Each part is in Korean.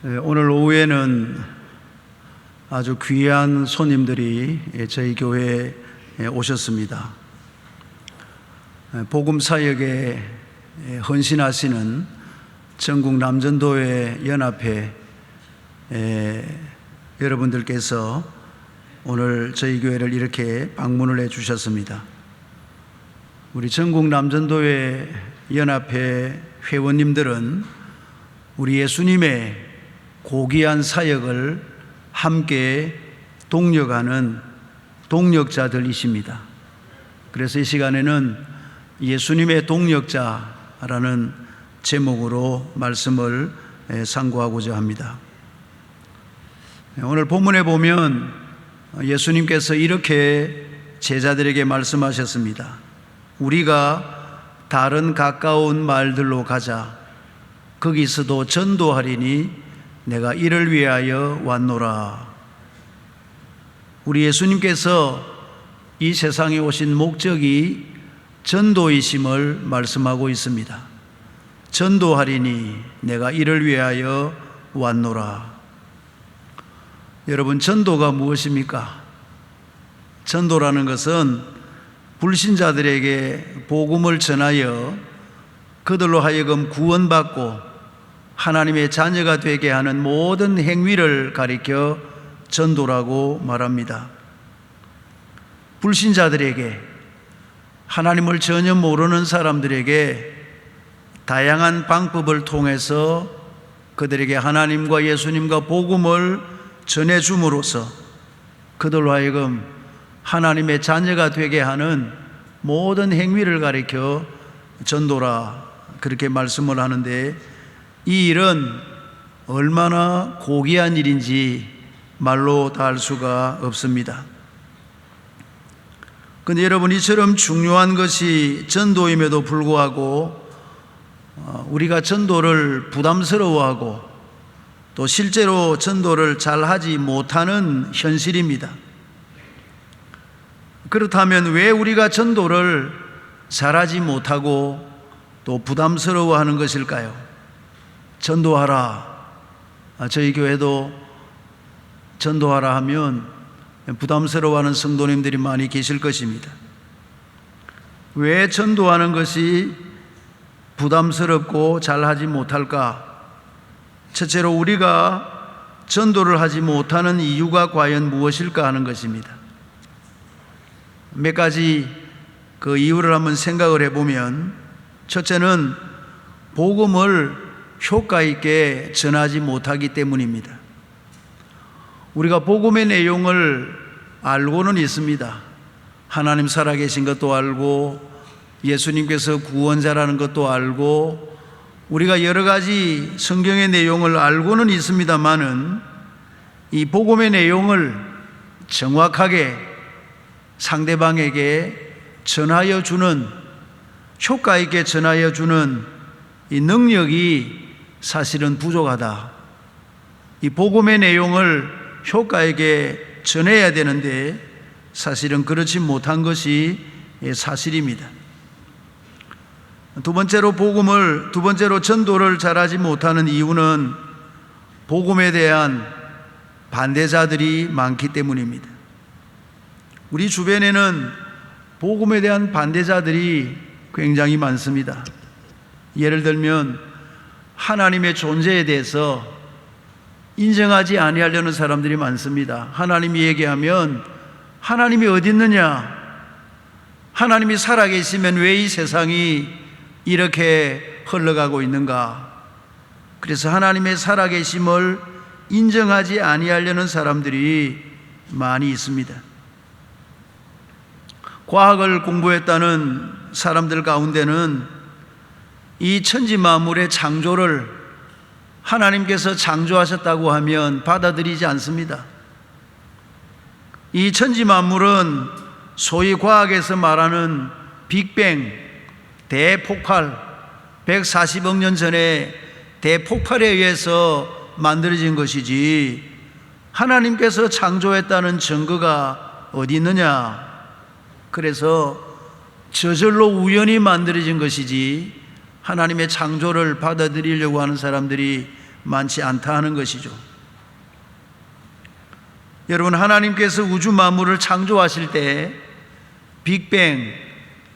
오늘 오후에는 아주 귀한 손님들이 저희 교회에 오셨습니다. 복음 사역에 헌신하시는 전국 남전도회 연합회 여러분들께서 오늘 저희 교회를 이렇게 방문을 해 주셨습니다. 우리 전국 남전도회 연합회 회원님들은 우리 예수님의 고귀한 사역을 함께 동력하는 동력자들이십니다. 그래서 이 시간에는 예수님의 동력자라는 제목으로 말씀을 상고하고자 합니다. 오늘 본문에 보면 예수님께서 이렇게 제자들에게 말씀하셨습니다. 우리가 다른 가까운 마을들로 가자. 거기서도 전도하리니 내가 이를 위하여 왔노라. 우리 예수님께서 이 세상에 오신 목적이 전도이심을 말씀하고 있습니다. 전도하리니 내가 이를 위하여 왔노라. 여러분, 전도가 무엇입니까? 전도라는 것은 불신자들에게 복음을 전하여 그들로 하여금 구원받고 하나님의 자녀가 되게 하는 모든 행위를 가리켜 전도라고 말합니다. 불신자들에게, 하나님을 전혀 모르는 사람들에게 다양한 방법을 통해서 그들에게 하나님과 예수님과 복음을 전해줌으로써 그들로 하여금 하나님의 자녀가 되게 하는 모든 행위를 가리켜 전도라, 그렇게 말씀을 하는데, 이 일은 얼마나 고귀한 일인지 말로 다 할 수가 없습니다. 그런데 여러분, 이처럼 중요한 것이 전도임에도 불구하고 우리가 전도를 부담스러워하고 또 실제로 전도를 잘 하지 못하는 현실입니다. 그렇다면 왜 우리가 전도를 잘하지 못하고 또 부담스러워하는 것일까요? 전도하라. 저희 교회도 전도하라 하면 부담스러워하는 성도님들이 많이 계실 것입니다. 왜 전도하는 것이 부담스럽고 잘하지 못할까? 첫째로 우리가 전도를 하지 못하는 이유가 과연 무엇일까 하는 것입니다. 몇 가지 그 이유를 한번 생각을 해보면, 첫째는 복음을 효과 있게 전하지 못하기 때문입니다. 우리가 복음의 내용을 알고는 있습니다. 하나님 살아계신 것도 알고 예수님께서 구원자라는 것도 알고 우리가 여러 가지 성경의 내용을 알고는 있습니다만은 이 복음의 내용을 정확하게 상대방에게 전하여 주는, 효과 있게 전하여 주는 이 능력이 사실은 부족하다. 이 복음의 내용을 효과 있게 전해야 되는데 사실은 그렇지 못한 것이 사실입니다. 두 번째로 전도를 잘하지 못하는 이유는 복음에 대한 반대자들이 많기 때문입니다. 우리 주변에는 복음에 대한 반대자들이 굉장히 많습니다. 예를 들면 하나님의 존재에 대해서 인정하지 아니하려는 사람들이 많습니다. 하나님이 얘기하면 하나님이 어디 있느냐? 하나님이 살아계시면 왜 이 세상이 이렇게 흘러가고 있는가? 그래서 하나님의 살아계심을 인정하지 아니하려는 사람들이 많이 있습니다. 과학을 공부했다는 사람들 가운데는 이 천지 만물의 창조를 하나님께서 창조하셨다고 하면 받아들이지 않습니다. 이 천지 만물은 소위 과학에서 말하는 빅뱅, 대폭발, 140억 년 전에 대폭발에 의해서 만들어진 것이지 하나님께서 창조했다는 증거가 어디 있느냐? 그래서 저절로 우연히 만들어진 것이지 하나님의 창조를 받아들이려고 하는 사람들이 많지 않다 하는 것이죠. 여러분, 하나님께서 우주 만물을 창조하실 때 빅뱅,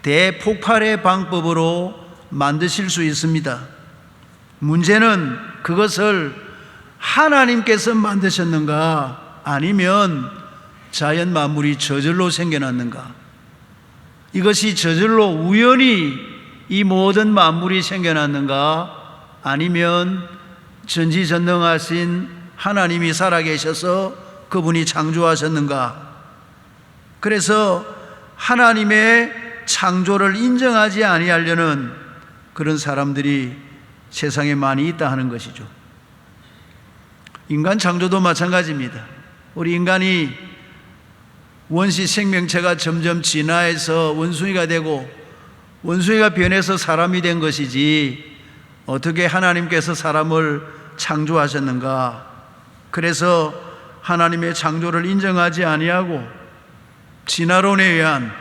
대폭발의 방법으로 만드실 수 있습니다. 문제는 그것을 하나님께서 만드셨는가, 아니면 자연 만물이 저절로 생겨났는가? 이것이 저절로 우연히 이 모든 만물이 생겨났는가, 아니면 전지전능하신 하나님이 살아계셔서 그분이 창조하셨는가? 그래서 하나님의 창조를 인정하지 아니하려는 그런 사람들이 세상에 많이 있다 하는 것이죠. 인간 창조도 마찬가지입니다. 우리 인간이 원시 생명체가 점점 진화해서 원숭이가 되고 원숭이가 변해서 사람이 된 것이지, 어떻게 하나님께서 사람을 창조하셨는가? 그래서 하나님의 창조를 인정하지 아니하고 진화론에 의한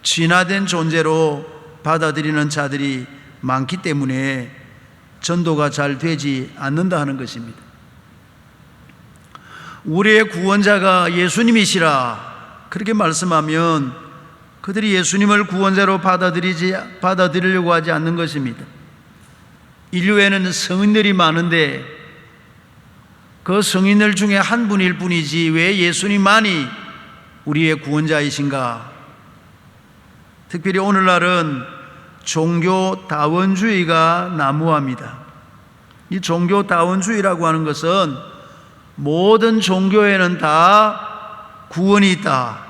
진화된 존재로 받아들이는 자들이 많기 때문에 전도가 잘 되지 않는다 하는 것입니다. 우리의 구원자가 예수님이시라 그렇게 말씀하면 그들이 예수님을 구원자로 받아들이려고 하지 않는 것입니다. 인류에는 성인들이 많은데 그 성인들 중에 한 분일 뿐이지 왜 예수님만이 우리의 구원자이신가? 특별히 오늘날은 종교 다원주의가 난무합니다. 이 종교 다원주의라고 하는 것은 모든 종교에는 다 구원이 있다,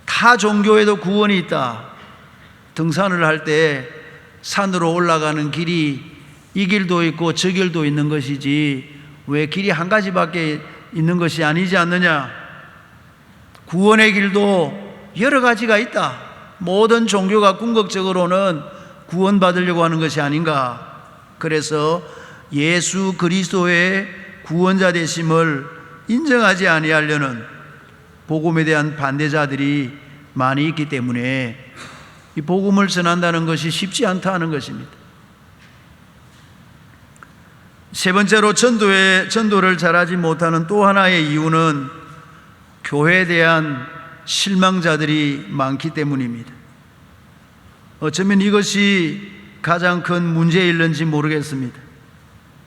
타 종교에도 구원이 있다. 등산을 할 때 산으로 올라가는 길이 이 길도 있고 저 길도 있는 것이지 왜 길이 한 가지밖에 있는 것이 아니지 않느냐? 구원의 길도 여러 가지가 있다. 모든 종교가 궁극적으로는 구원받으려고 하는 것이 아닌가? 그래서 예수 그리스도의 구원자 되심을 인정하지 아니하려는 복음에 대한 반대자들이 많이 있기 때문에 이 복음을 전한다는 것이 쉽지 않다 하는 것입니다. 세 번째로 전도를 잘하지 못하는 또 하나의 이유는 교회에 대한 실망자들이 많기 때문입니다. 어쩌면 이것이 가장 큰 문제일는지 모르겠습니다.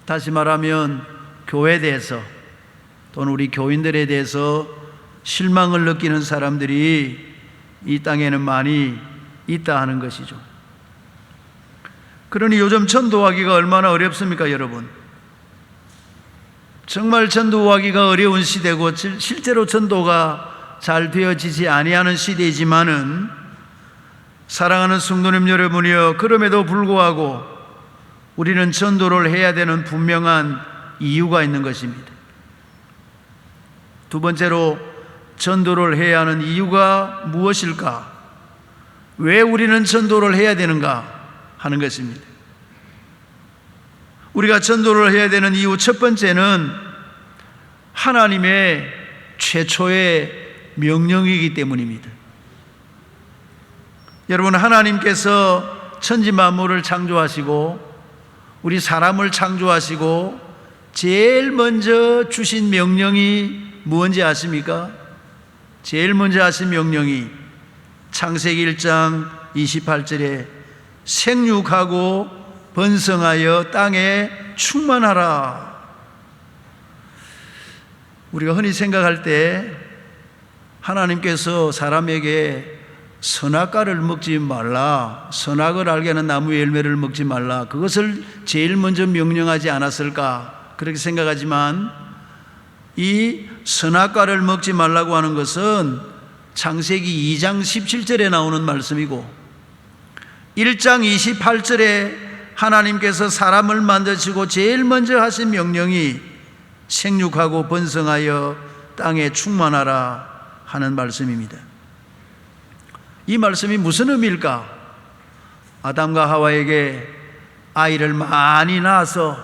다시 말하면 교회에 대해서 또는 우리 교인들에 대해서 실망을 느끼는 사람들이 이 땅에는 많이 있다 하는 것이죠. 그러니 요즘 전도하기가 얼마나 어렵습니까, 여러분? 정말 전도하기가 어려운 시대고 실제로 전도가 잘 되어지지 아니하는 시대이지만은 사랑하는 성도님 여러분이여, 그럼에도 불구하고 우리는 전도를 해야 되는 분명한 이유가 있는 것입니다. 두 번째로, 전도를 해야 하는 이유가 무엇일까? 왜 우리는 전도를 해야 되는가 하는 것입니다. 우리가 전도를 해야 되는 이유 첫 번째는 하나님의 최초의 명령이기 때문입니다. 여러분, 하나님께서 천지 만물을 창조하시고 우리 사람을 창조하시고 제일 먼저 주신 명령이 뭔지 아십니까? 제일 먼저 하신 명령이 창세기 1장 28절에 생육하고 번성하여 땅에 충만하라. 우리가 흔히 생각할 때 하나님께서 사람에게 선악과를 먹지 말라, 선악을 알게 하는 나무의 열매를 먹지 말라, 그것을 제일 먼저 명령하지 않았을까 그렇게 생각하지만, 이 선악과를 먹지 말라고 하는 것은 창세기 2장 17절에 나오는 말씀이고 1장 28절에 하나님께서 사람을 만드시고 제일 먼저 하신 명령이 생육하고 번성하여 땅에 충만하라 하는 말씀입니다. 이 말씀이 무슨 의미일까? 아담과 하와에게 아이를 많이 낳아서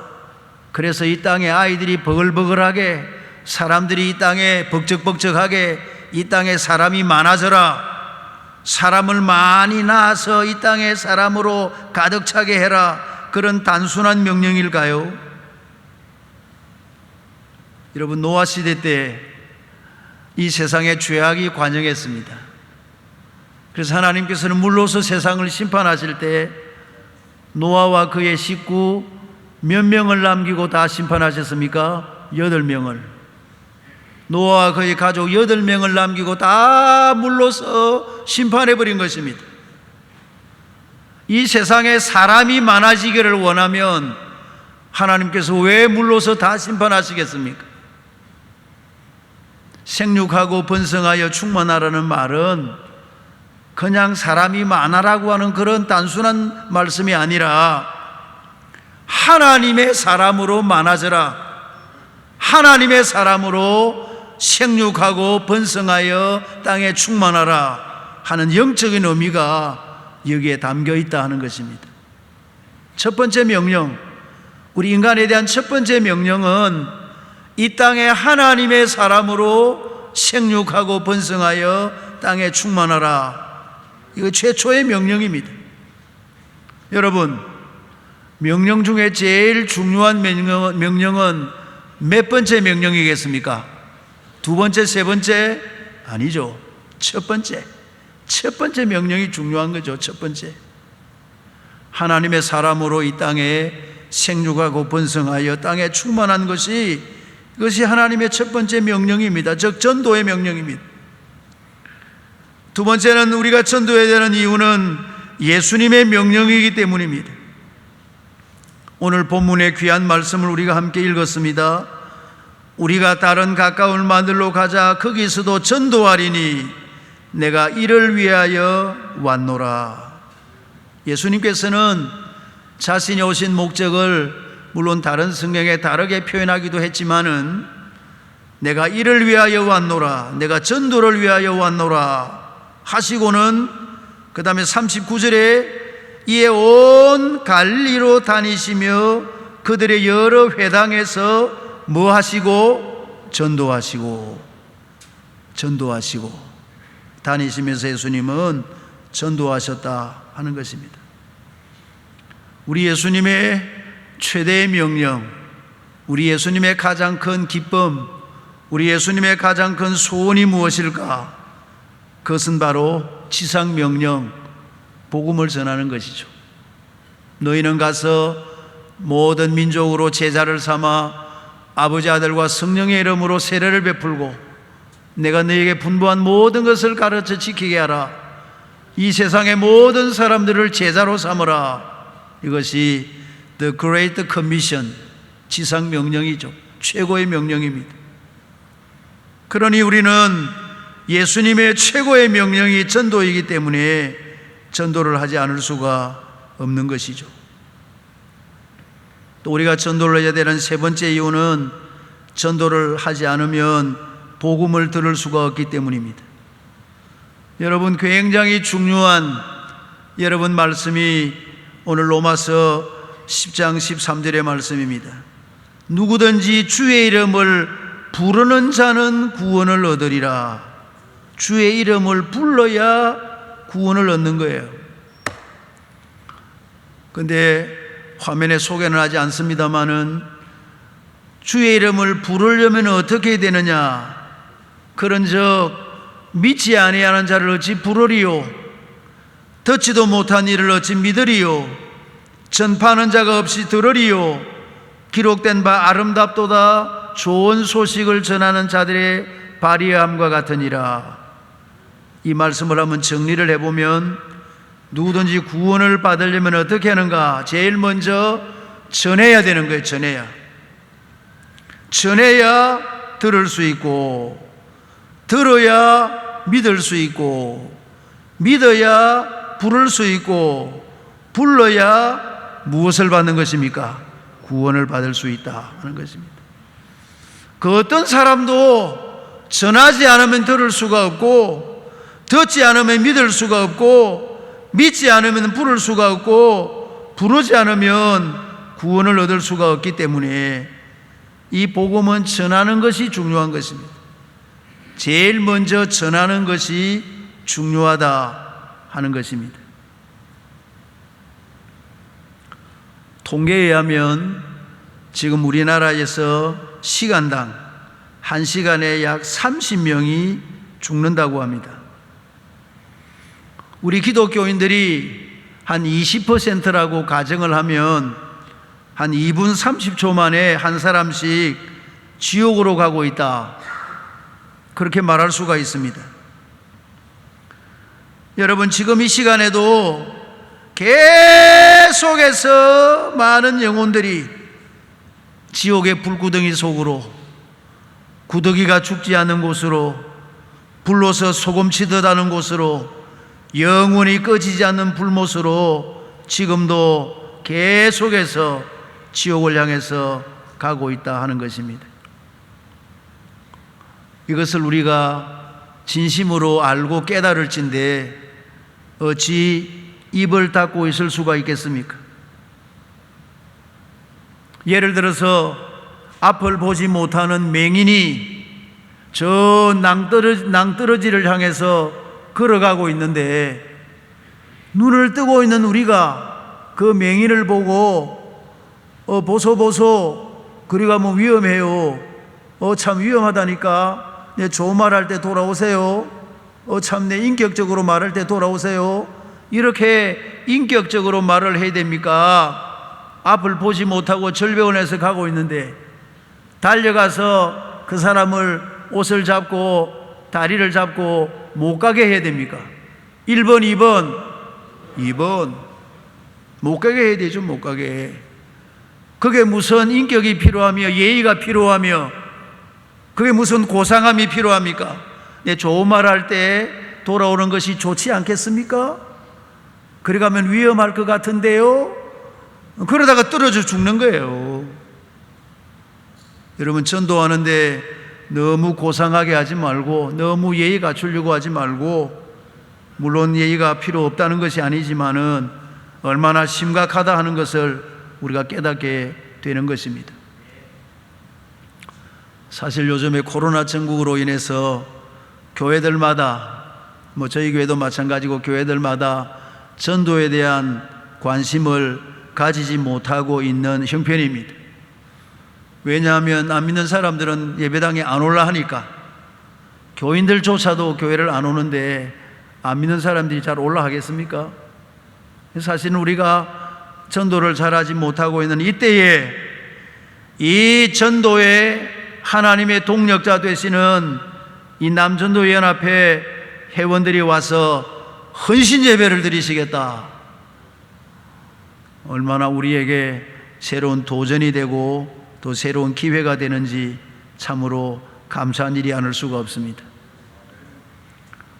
그래서 이 땅에 아이들이 버글버글하게, 사람들이 이 땅에 벅적벅적하게, 이 땅에 사람이 많아져라, 사람을 많이 낳아서 이 땅에 사람으로 가득 차게 해라, 그런 단순한 명령일까요? 여러분, 노아 시대 때 이 세상에 죄악이 관영했습니다. 그래서 하나님께서는 물로서 세상을 심판하실 때 노아와 그의 식구 몇 명을 남기고 다 심판하셨습니까? 8명을. 노아와 그의 가족 8명을 남기고 다 물로서 심판해버린 것입니다. 이 세상에 사람이 많아지기를 원하면 하나님께서 왜 물로서 다 심판하시겠습니까? 생육하고 번성하여 충만하라는 말은 그냥 사람이 많아라고 하는 그런 단순한 말씀이 아니라 하나님의 사람으로 많아져라, 하나님의 사람으로 생육하고 번성하여 땅에 충만하라 하는 영적인 의미가 여기에 담겨 있다 하는 것입니다. 첫 번째 명령, 우리 인간에 대한 첫 번째 명령은 이 땅에 하나님의 사람으로 생육하고 번성하여 땅에 충만하라. 이거 최초의 명령입니다. 여러분, 명령 중에 제일 중요한 명령은 몇 번째 명령이겠습니까? 두 번째, 세 번째? 아니죠. 첫 번째. 첫 번째 명령이 중요한 거죠. 첫 번째. 하나님의 사람으로 이 땅에 생육하고 번성하여 땅에 충만한 것이, 이것이 하나님의 첫 번째 명령입니다. 즉 전도의 명령입니다. 두 번째는 우리가 전도해야 되는 이유는 예수님의 명령이기 때문입니다. 오늘 본문의 귀한 말씀을 우리가 함께 읽었습니다. 우리가 다른 가까운 마늘로 가자. 거기서도 전도하리니 내가 이를 위하여 왔노라. 예수님께서는 자신이 오신 목적을 물론 다른 성경에 다르게 표현하기도 했지만은 내가 이를 위하여 왔노라, 내가 전도를 위하여 왔노라 하시고는 그 다음에 39절에 이에 온 갈릴리로 다니시며 그들의 여러 회당에서 뭐 하시고? 전도하시고 다니시면서 예수님은 전도하셨다 하는 것입니다. 우리 예수님의 최대의 명령, 우리 예수님의 가장 큰 기쁨, 우리 예수님의 가장 큰 소원이 무엇일까? 그것은 바로 지상명령, 복음을 전하는 것이죠. 너희는 가서 모든 민족으로 제자를 삼아 아버지, 아들과 성령의 이름으로 세례를 베풀고 내가 너희에게 분부한 모든 것을 가르쳐 지키게 하라. 이 세상의 모든 사람들을 제자로 삼으라. 이것이 The Great Commission, 지상명령이죠. 최고의 명령입니다. 그러니 우리는 예수님의 최고의 명령이 전도이기 때문에 전도를 하지 않을 수가 없는 것이죠. 또 우리가 전도를 해야 되는 세 번째 이유는 전도를 하지 않으면 복음을 들을 수가 없기 때문입니다. 여러분, 굉장히 중요한 여러분 말씀이 오늘 로마서 10장 13절의 말씀입니다. 누구든지 주의 이름을 부르는 자는 구원을 얻으리라. 주의 이름을 불러야 구원을 얻는 거예요. 그런데 화면에 소개는 하지 않습니다마는 주의 이름을 부르려면 어떻게 되느냐? 그런즉 믿지 아니하는 자를 어찌 부르리요? 듣지도 못한 이를 어찌 믿으리요? 전파하는 자가 없이 들으리요? 기록된 바 아름답도다 좋은 소식을 전하는 자들의 발의함과 같으니라. 이 말씀을 한번 정리를 해보면 누구든지 구원을 받으려면 어떻게 하는가? 제일 먼저 전해야 되는 거예요. 전해야 들을 수 있고, 들어야 믿을 수 있고, 믿어야 부를 수 있고, 불러야 무엇을 받는 것입니까? 구원을 받을 수 있다 하는 것입니다. 그 어떤 사람도 전하지 않으면 들을 수가 없고, 듣지 않으면 믿을 수가 없고, 믿지 않으면 부를 수가 없고, 부르지 않으면 구원을 얻을 수가 없기 때문에 이 복음은 전하는 것이 중요한 것입니다. 제일 먼저 전하는 것이 중요하다 하는 것입니다. 통계에 의하면 지금 우리나라에서 시간당 1시간에 약 30명이 죽는다고 합니다. 우리 기독교인들이 한 20%라고 가정을 하면 한 2분 30초 만에 한 사람씩 지옥으로 가고 있다, 그렇게 말할 수가 있습니다. 여러분, 지금 이 시간에도 계속해서 많은 영혼들이 지옥의 불구덩이 속으로, 구더기가 죽지 않는 곳으로, 불로서 소금치듯 하는 곳으로, 영원히 꺼지지 않는 불못으로 지금도 계속해서 지옥을 향해서 가고 있다 하는 것입니다. 이것을 우리가 진심으로 알고 깨달을진데 어찌 입을 닫고 있을 수가 있겠습니까? 예를 들어서 앞을 보지 못하는 맹인이 저 낭떠러지를 향해서 걸어가고 있는데, 눈을 뜨고 있는 우리가 그 맹인을 보고 보소 그리가 뭐 위험해요, 참 위험하다니까, 내 좋은 말할 때 돌아오세요, 참 내 인격적으로 말할 때 돌아오세요, 이렇게 인격적으로 말을 해야 됩니까? 앞을 보지 못하고 절벽원에서 가고 있는데 달려가서 그 사람을 옷을 잡고 다리를 잡고 못 가게 해야 됩니까? 1번, 2번 못 가게 해야 되죠. 못 가게. 그게 무슨 인격이 필요하며 예의가 필요하며 그게 무슨 고상함이 필요합니까? 내 좋은 말 할 때 돌아오는 것이 좋지 않겠습니까? 그래 가면 위험할 것 같은데요. 그러다가 떨어져 죽는 거예요. 여러분, 전도하는데 너무 고상하게 하지 말고, 너무 예의 갖추려고 하지 말고, 물론 예의가 필요 없다는 것이 아니지만은 얼마나 심각하다 하는 것을 우리가 깨닫게 되는 것입니다. 사실 요즘에 코로나 전국으로 인해서 교회들마다, 저희 교회도 마찬가지고 교회들마다 전도에 대한 관심을 가지지 못하고 있는 형편입니다. 왜냐하면 안 믿는 사람들은 예배당에 안 올라 하니까. 교인들조차도 교회를 안 오는데 안 믿는 사람들이 잘 올라가겠습니까? 사실은 우리가 전도를 잘하지 못하고 있는 이때에 이 전도의 하나님의 동력자 되시는 이 남전도연합회 회원들이 와서 헌신 예배를 드리시겠다. 얼마나 우리에게 새로운 도전이 되고 또 새로운 기회가 되는지 참으로 감사한 일이 아닐 수가 없습니다.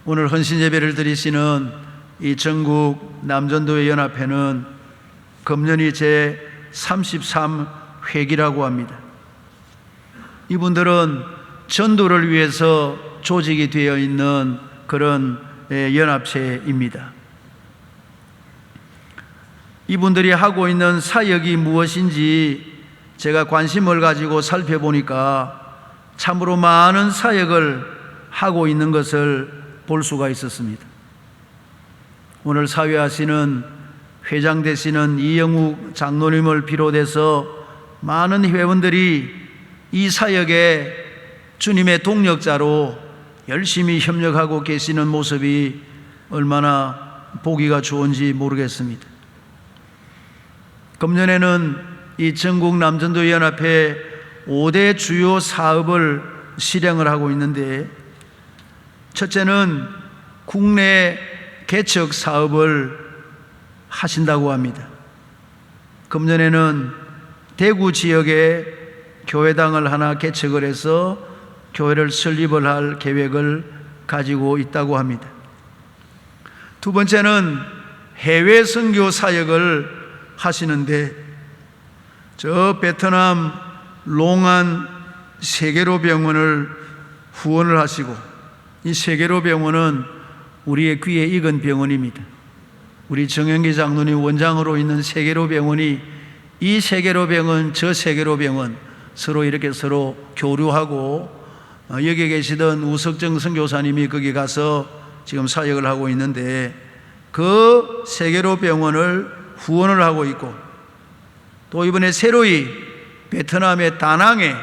오늘 헌신 예배를 드리시는 이 전국 남전도회 연합회는 금년이 제 33회기라고 합니다. 이분들은 전도를 위해서 조직이 되어 있는 그런 연합체입니다. 이분들이 하고 있는 사역이 무엇인지 제가 관심을 가지고 살펴보니까 참으로 많은 사역을 하고 있는 것을 볼 수가 있었습니다. 오늘 사회하시는 회장 되시는 이영욱 장로님을 비롯해서 많은 회원들이 이 사역에 주님의 동력자로 열심히 협력하고 계시는 모습이 얼마나 보기가 좋은지 모르겠습니다. 금년에는 이 전국 남전도연합회 5대 주요 사업을 실행을 하고 있는데, 첫째는 국내 개척 사업을 하신다고 합니다. 금년에는 대구 지역에 교회당을 하나 개척을 해서 교회를 설립을 할 계획을 가지고 있다고 합니다. 두 번째는 해외 선교 사역을 하시는데, 저 베트남 롱안 세계로 병원을 후원을 하시고, 이 세계로 병원은 우리의 귀에 익은 병원입니다. 우리 정영기 장로님 원장으로 있는 세계로 병원이 이 세계로 병원, 저 세계로 병원 서로 이렇게 서로 교류하고, 여기 계시던 우석정 선교사님이 거기 가서 지금 사역을 하고 있는데, 그 세계로 병원을 후원을 하고 있고, 또 이번에 새로이 베트남의 다낭에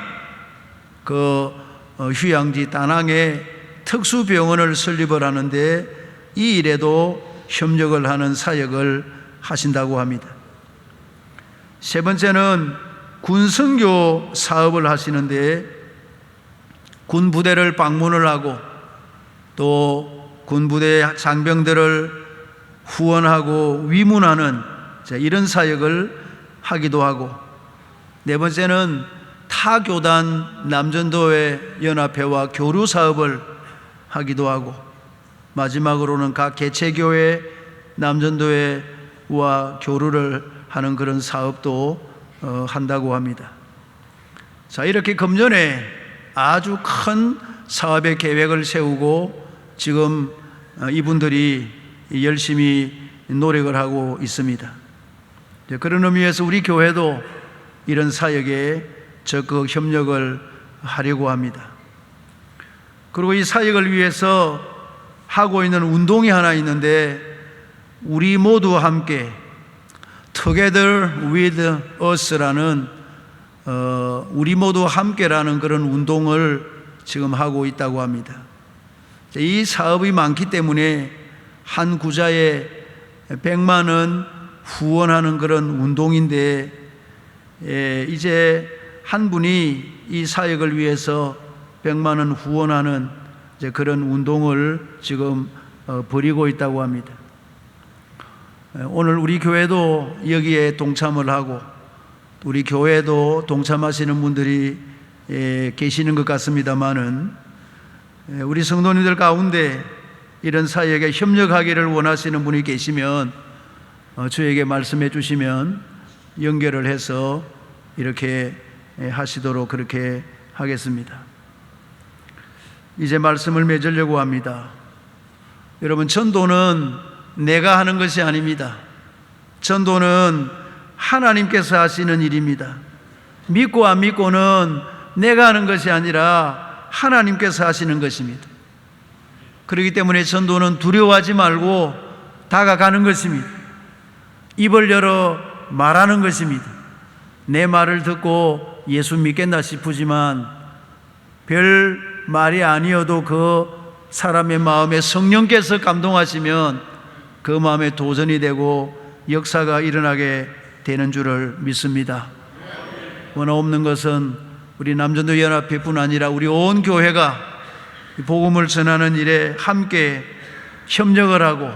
그 휴양지 다낭에 특수병원을 설립을 하는데 이 일에도 협력을 하는 사역을 하신다고 합니다. 세 번째는 군선교 사업을 하시는데 군 부대를 방문을 하고 또 군부대 장병들을 후원하고 위문하는 이런 사역을 하기도 하고, 네 번째는 타교단 남전도회 연합회와 교류 사업을 하기도 하고, 마지막으로는 각 개체교회 남전도회와 교류를 하는 그런 사업도 한다고 합니다. 자, 이렇게 금년에 아주 큰 사업의 계획을 세우고 지금 이분들이 열심히 노력을 하고 있습니다. 그런 의미에서 우리 교회도 이런 사역에 적극 협력을 하려고 합니다. 그리고 이 사역을 위해서 하고 있는 운동이 하나 있는데, 우리 모두 함께 Together with Us라는 우리 모두 함께라는 그런 운동을 지금 하고 있다고 합니다. 이 사업이 많기 때문에 한 구자에 100만 원 후원하는 그런 운동인데, 이제 한 분이 이 사역을 위해서 100만 원 후원하는 그런 운동을 지금 벌이고 있다고 합니다. 오늘 우리 교회도 여기에 동참을 하고 우리 교회도 동참하시는 분들이 계시는 것 같습니다만은, 우리 성도님들 가운데 이런 사역에 협력하기를 원하시는 분이 계시면 저에게 말씀해 주시면 연결을 해서 이렇게 하시도록 그렇게 하겠습니다. 이제 말씀을 맺으려고 합니다. 여러분, 전도는 내가 하는 것이 아닙니다. 전도는 하나님께서 하시는 일입니다. 믿고 안 믿고는 내가 하는 것이 아니라 하나님께서 하시는 것입니다. 그렇기 때문에 전도는 두려워하지 말고 다가가는 것입니다. 입을 열어 말하는 것입니다. 내 말을 듣고 예수 믿겠나 싶으지만 별 말이 아니어도 그 사람의 마음에 성령께서 감동하시면 그 마음에 도전이 되고 역사가 일어나게 되는 줄을 믿습니다. 원하 없는 것은 우리 남전도 연합회뿐 아니라 우리 온 교회가 복음을 전하는 일에 함께 협력을 하고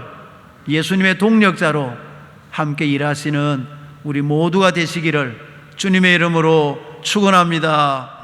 예수님의 동력자로 함께 일하시는 우리 모두가 되시기를 주님의 이름으로 축원합니다.